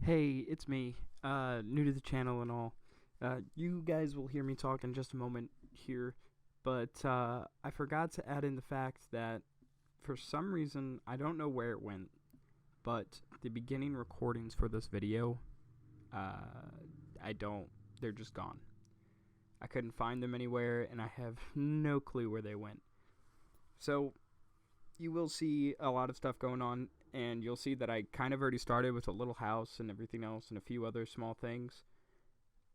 Hey, it's me, new to the channel and all. You guys will hear me talk in just a moment here, but I forgot to add in the fact that for some reason, I don't know where it went, but the beginning recordings for this video, they're just gone. I couldn't find them anywhere, and I have no clue where they went. So, you will see a lot of stuff going on, and you'll see that I kind of already started with a little house and everything else and a few other small things.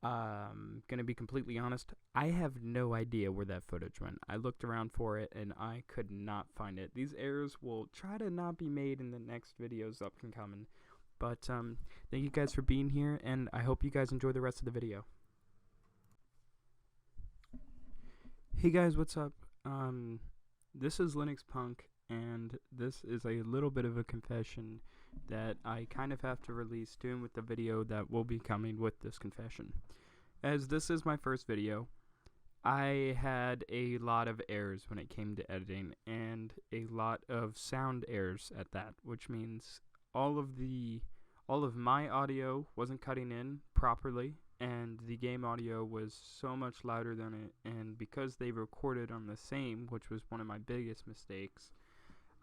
Gonna be completely honest, I have no idea where that footage went. I looked around for it and I could not find it. These errors will try to not be made in the next videos up and coming. But thank you guys for being here, and I hope you guys enjoy the rest of the video. Hey guys, what's up? This is Linux Punk, and this is a little bit of a confession that I kind of have to release soon with the video that will be coming with this confession. As this is my first video, I had a lot of errors when it came to editing, and a lot of sound errors at that, which means all of my audio wasn't cutting in properly, and the game audio was so much louder than it, and because they recorded on the same, which was one of my biggest mistakes,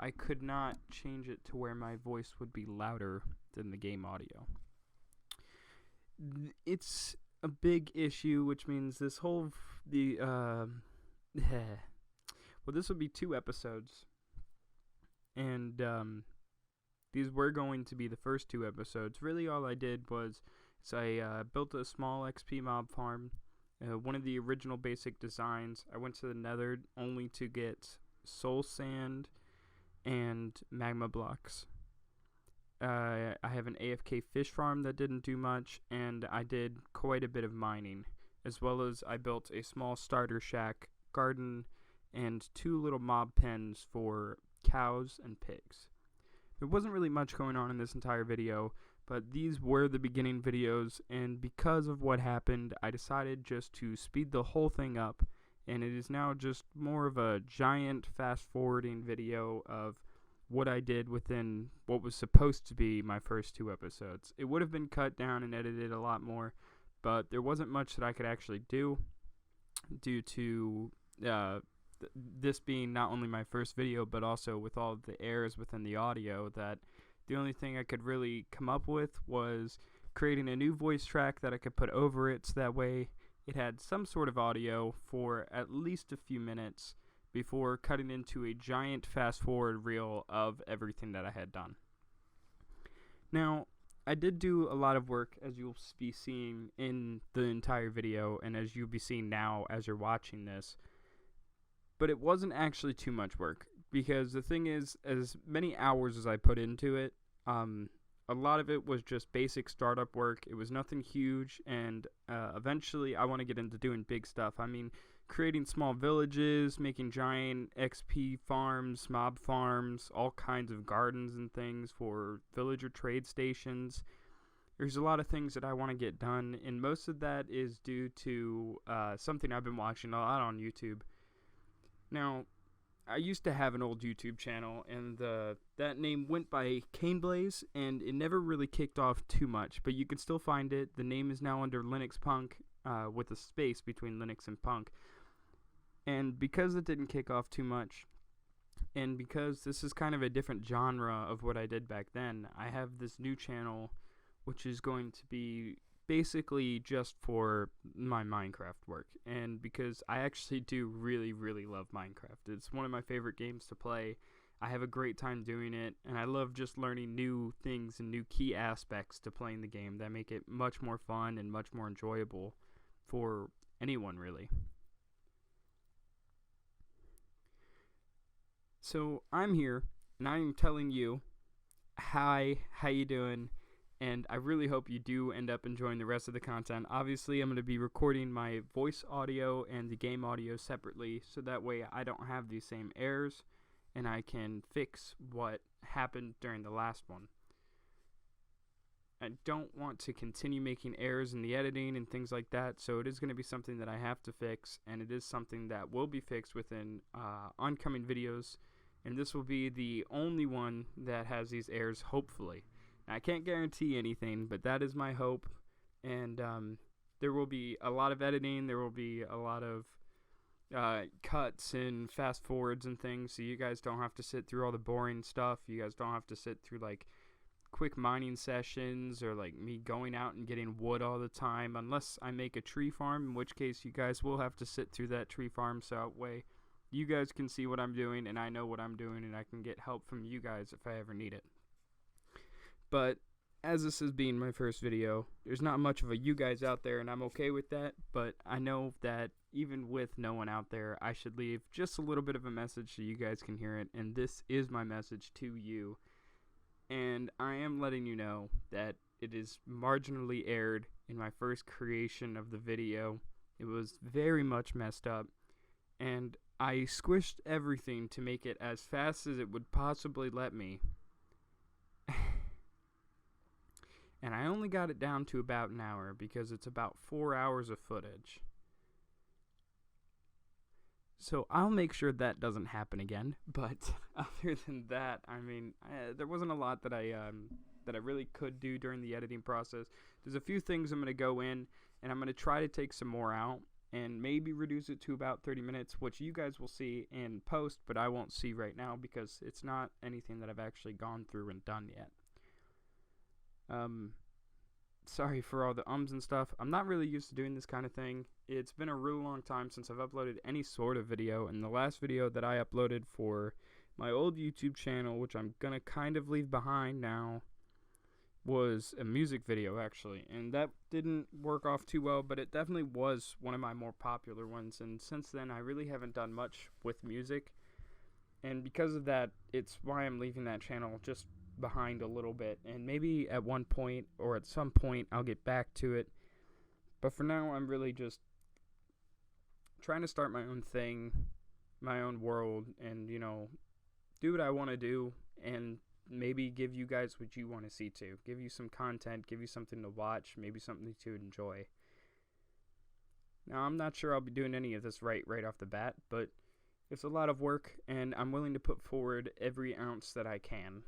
I could not change it to where my voice would be louder than the game audio. It's a big issue, which means this will be 2 episodes, and these were going to be the first 2 episodes. Really, all I did was I built a small XP mob farm, one of the original basic designs. I went to the Nether only to get soul sand and magma blocks. I have an AFK fish farm that didn't do much, and I did quite a bit of mining, as well as I built a small starter shack, garden, and 2 little mob pens for cows and pigs. There wasn't really much going on in this entire video, but these were the beginning videos, and because of what happened, I decided just to speed the whole thing up, and it is now just more of a giant fast-forwarding video of what I did within what was supposed to be my first 2 episodes. It would have been cut down and edited a lot more, but there wasn't much that I could actually do due to this being not only my first video, but also with all of the errors within the audio, that the only thing I could really come up with was creating a new voice track that I could put over it, so that way it had some sort of audio for at least a few minutes before cutting into a giant fast forward reel of everything that I had done. Now, I did do a lot of work, as you'll be seeing in the entire video, and as you'll be seeing now as you're watching this, but it wasn't actually too much work, because the thing is, as many hours as I put into it, a lot of it was just basic startup work. It was nothing huge, and eventually I want to get into doing big stuff. I mean, creating small villages, making giant XP farms, mob farms, all kinds of gardens and things for villager trade stations. There's a lot of things that I want to get done, and most of that is due to something I've been watching a lot on YouTube. Now, I used to have an old YouTube channel, and that name went by Caneblaze, and it never really kicked off too much, but you can still find it. The name is now under Linux Punk, with a space between Linux and Punk. And because it didn't kick off too much, and because this is kind of a different genre of what I did back then, I have this new channel, which is going to be basically just for my Minecraft work, and because I actually do really, really love Minecraft. It's one of my favorite games to play. I have a great time doing it, and I love just learning new things and new key aspects to playing the game that make it much more fun and much more enjoyable for anyone, really. So I'm here, and I'm telling you, hi, how you doing? And I really hope you do end up enjoying the rest of the content. Obviously, I'm going to be recording my voice audio and the game audio separately, so that way I don't have these same errors, and I can fix what happened during the last one. I don't want to continue making errors in the editing and things like that, so it is going to be something that I have to fix, and it is something that will be fixed within oncoming videos, and this will be the only one that has these errors, hopefully. I can't guarantee anything, but that is my hope. And there will be a lot of editing. There will be a lot of cuts and fast forwards and things, so you guys don't have to sit through all the boring stuff. You guys don't have to sit through like quick mining sessions or like me going out and getting wood all the time, unless I make a tree farm, in which case you guys will have to sit through that tree farm, so that way you guys can see what I'm doing and I know what I'm doing and I can get help from you guys if I ever need it. But as this is being my first video, there's not much of a you guys out there, and I'm okay with that, but I know that even with no one out there, I should leave just a little bit of a message so you guys can hear it, and this is my message to you. And I am letting you know that it is marginally aired in my first creation of the video. It was very much messed up, and I squished everything to make it as fast as it would possibly let me. And I only got it down to about an hour because it's about 4 hours of footage. So I'll make sure that doesn't happen again. But other than that, I mean, there wasn't a lot that I really could do during the editing process. There's a few things I'm going to go in, and I'm going to try to take some more out and maybe reduce it to about 30 minutes, which you guys will see in post, but I won't see right now because it's not anything that I've actually gone through and done yet. Sorry for all the ums and stuff. I'm not really used to doing this kind of thing. It's been a really long time since I've uploaded any sort of video, and the last video that I uploaded for my old YouTube channel, which I'm gonna kind of leave behind now, was a music video actually, and that didn't work off too well, but it definitely was one of my more popular ones, and since then I really haven't done much with music, and because of that, it's why I'm leaving that channel just behind a little bit, and maybe at one point or at some point I'll get back to it, but for now I'm really just trying to start my own thing, my own world, and you know, do what I want to do, and maybe give you guys what you want to see too, give you some content, give you something to watch, maybe something to enjoy. Now I'm not sure I'll be doing any of this right off the bat, but it's a lot of work and I'm willing to put forward every ounce that I can.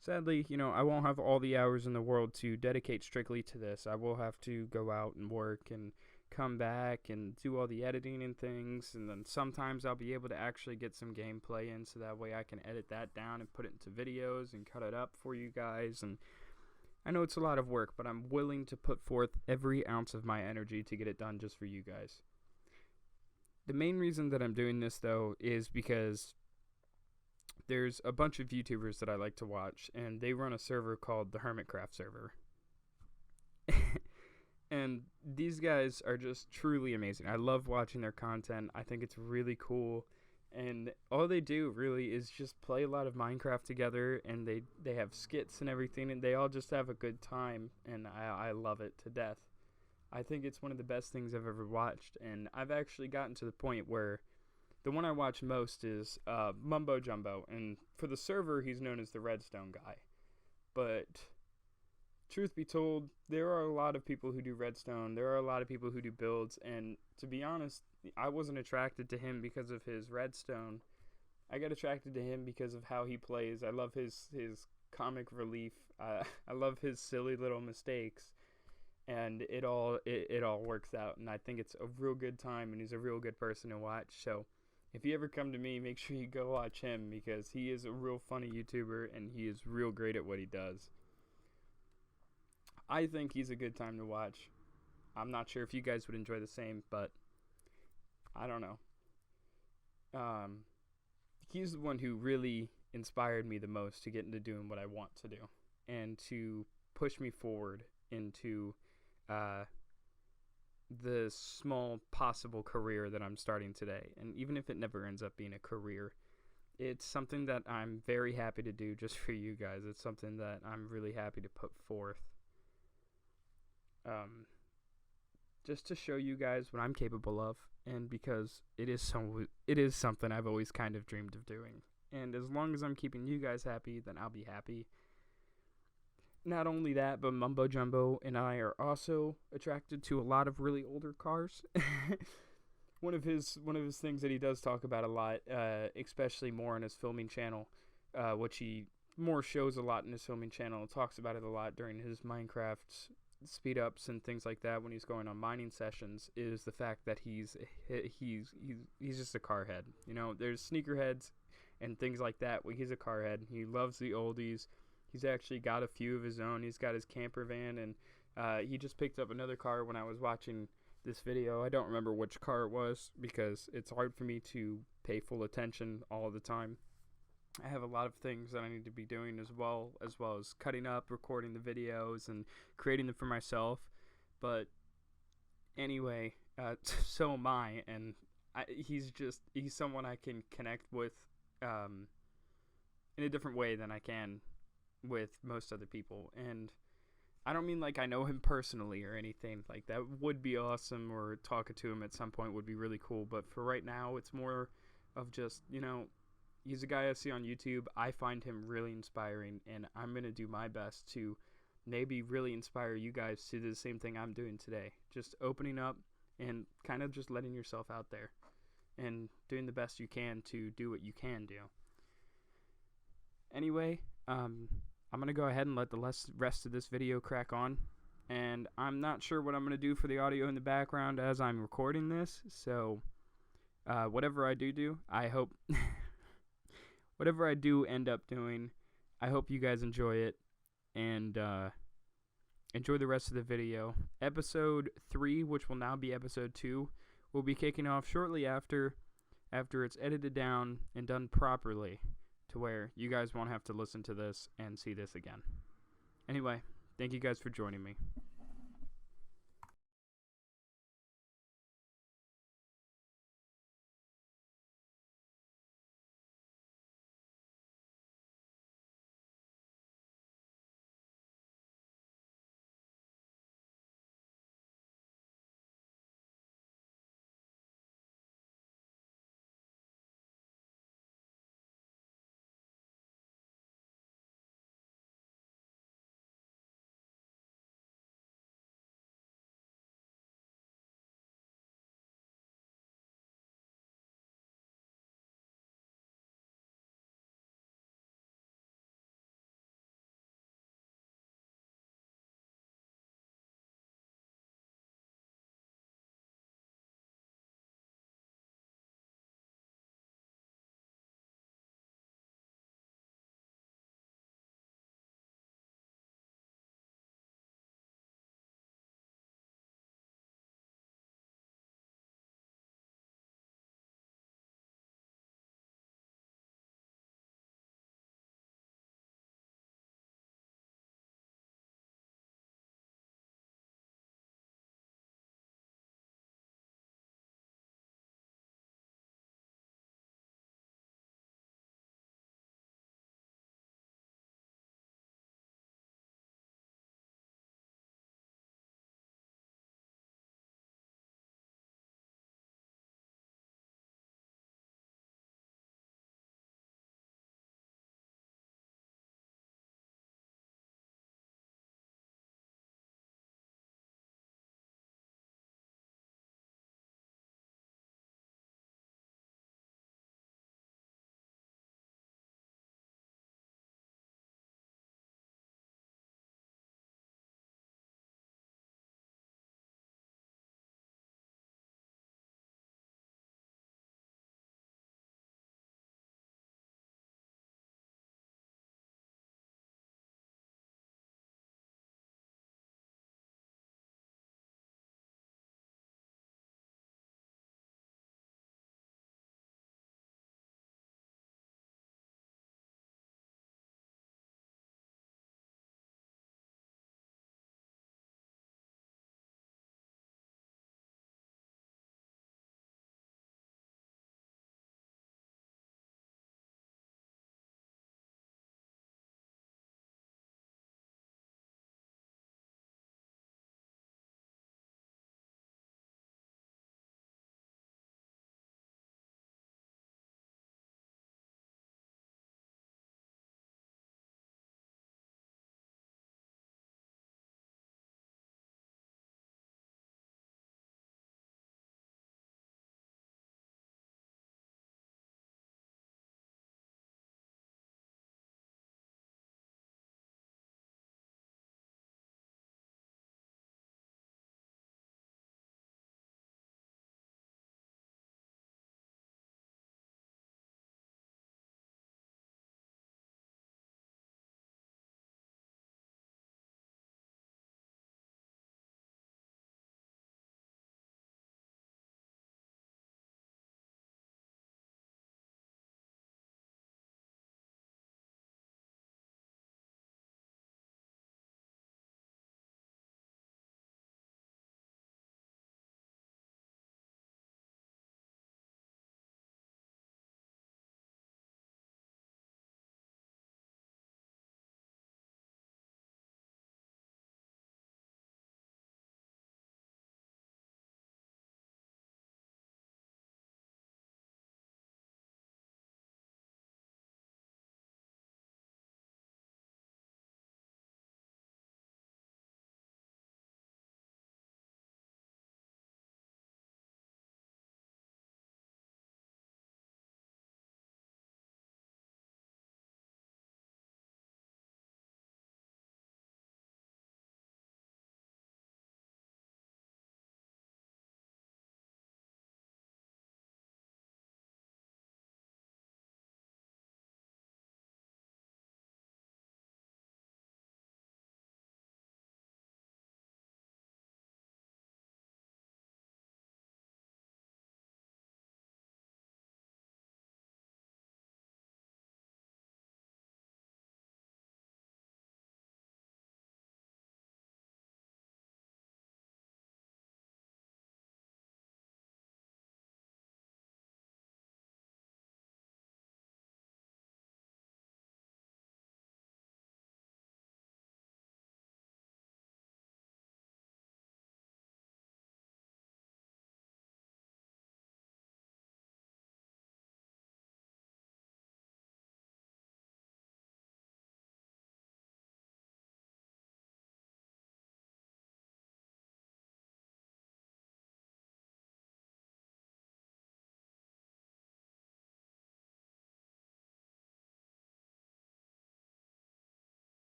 Sadly, you know, I won't have all the hours in the world to dedicate strictly to this. I will have to go out and work and come back and do all the editing and things, and then sometimes I'll be able to actually get some gameplay in so that way I can edit that down and put it into videos and cut it up for you guys. And I know it's a lot of work, but I'm willing to put forth every ounce of my energy to get it done just for you guys. The main reason that I'm doing this, though, is because there's a bunch of YouTubers that I like to watch, and they run a server called the Hermitcraft server. And these guys are just truly amazing. I love watching their content. I think it's really cool. And all they do really is just play a lot of Minecraft together, and they have skits and everything, and they all just have a good time, and I love it to death. I think it's one of the best things I've ever watched, and I've actually gotten to the point where the one I watch most is Mumbo Jumbo, and for the server, he's known as the Redstone guy. But truth be told, there are a lot of people who do redstone, there are a lot of people who do builds, and to be honest, I wasn't attracted to him because of his redstone. I got attracted to him because of how he plays. I love his comic relief. I love his silly little mistakes, and it all works out, and I think it's a real good time, and he's a real good person to watch. So if you ever come to me, make sure you go watch him, because he is a real funny YouTuber, and he is real great at what he does. I think he's a good time to watch. I'm not sure if you guys would enjoy the same, but I don't know. He's the one who really inspired me the most to get into doing what I want to do and to push me forward into the small possible career that I'm starting today. And even if it never ends up being a career, it's something that I'm very happy to do just for you guys. It's something that I'm really happy to put forth. Just to show you guys what I'm capable of, and because it is something I've always kind of dreamed of doing. And as long as I'm keeping you guys happy, then I'll be happy. Not only that, but Mumbo Jumbo and I are also attracted to a lot of really older cars. One of his things that he does talk about a lot, especially more on his filming channel, which he more shows a lot in his filming channel. Talks about it a lot during his Minecraft speed ups and things like that when he's going on mining sessions. Is the fact that he's just a car head. You know, there's sneakerheads and things like that. Well, he's a car head. He loves the oldies. He's actually got a few of his own. He's got his camper van, and he just picked up another car when I was watching this video. I don't remember which car it was because it's hard for me to pay full attention all the time. I have a lot of things that I need to be doing as well as cutting up, recording the videos, and creating them for myself. But anyway, so am I, and he's someone I can connect with in a different way than I can with most other people. And I don't mean like I know him personally or anything. Like, that would be awesome, or talking to him at some point would be really cool. But for right now, it's more of just, you know, he's a guy I see on YouTube. I find him really inspiring, and I'm going to do my best to maybe really inspire you guys to do the same thing I'm doing today. Just opening up and kind of just letting yourself out there and doing the best you can to do what you can do. Anyway, I'm going to go ahead and let the rest of this video crack on. And I'm not sure what I'm going to do for the audio in the background as I'm recording this. So whatever I do, I hope... whatever I do end up doing, I hope you guys enjoy it. And enjoy the rest of the video. Episode 3, which will now be episode 2, will be kicking off shortly after it's edited down and done properly, to where you guys won't have to listen to this and see this again. Anyway, thank you guys for joining me.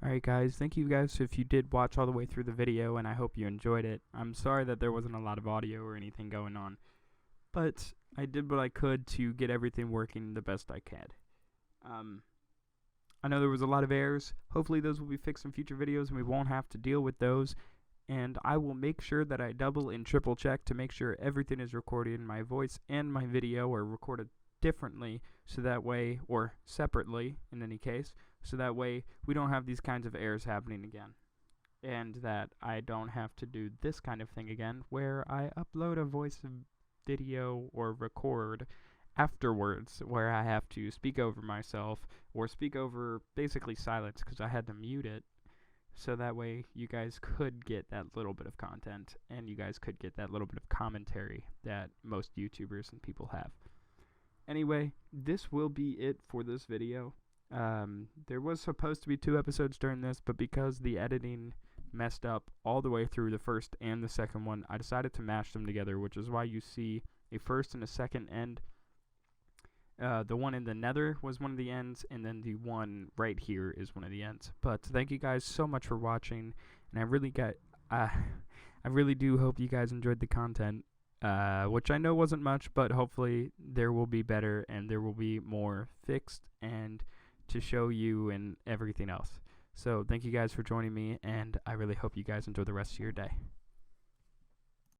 Alright guys, thank you guys if you did watch all the way through the video, and I hope you enjoyed it. I'm sorry that there wasn't a lot of audio or anything going on, but I did what I could to get everything working the best I could. I know there was a lot of errors. Hopefully those will be fixed in future videos and we won't have to deal with those. And I will make sure that I double and triple check to make sure everything is recorded in my voice and my video are recorded differently, so that way, or separately in any case, so that way we don't have these kinds of errors happening again. And that I don't have to do this kind of thing again, where I upload a voice video or record afterwards, where I have to speak over myself, or speak over basically silence, because I had to mute it, so that way you guys could get that little bit of content, and you guys could get that little bit of commentary that most YouTubers and people have. Anyway, this will be it for this video. There was supposed to be 2 episodes during this, but because the editing messed up all the way through the first and the second one, I decided to mash them together, which is why you see a first and a second end. The one in the nether was one of the ends, and then the one right here is one of the ends. But thank you guys so much for watching, and I really do hope you guys enjoyed the content, which I know wasn't much, but hopefully there will be better, and there will be more fixed and to show you and everything else. So thank you guys for joining me, and I really hope you guys enjoy the rest of your day.